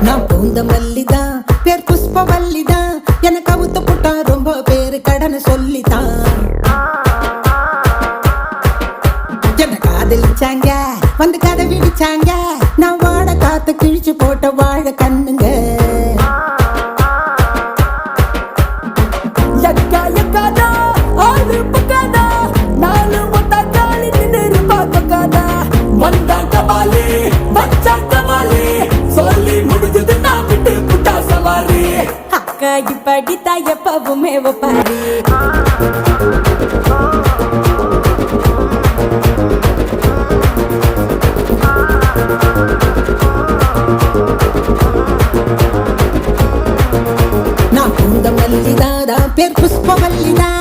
நான் பூந்த மல்லிதான், பேர் புஷ்பவல்லிதான். எனக்கு அவுத்து புட்டா ரொம்ப பேரு கடனை சொல்லித்தான். என்ன காதலிச்சாங்க, வந்து கதை விடிச்சாங்க. நான் வாழ காத்து கிழிச்சு போட்ட வாழ கண்ணுங்க. படித்தா எப்பவுமே ஒப்பாரி. நான் பூந்த மல்லிதான், பேர் புஷ்பவல்லிதான்.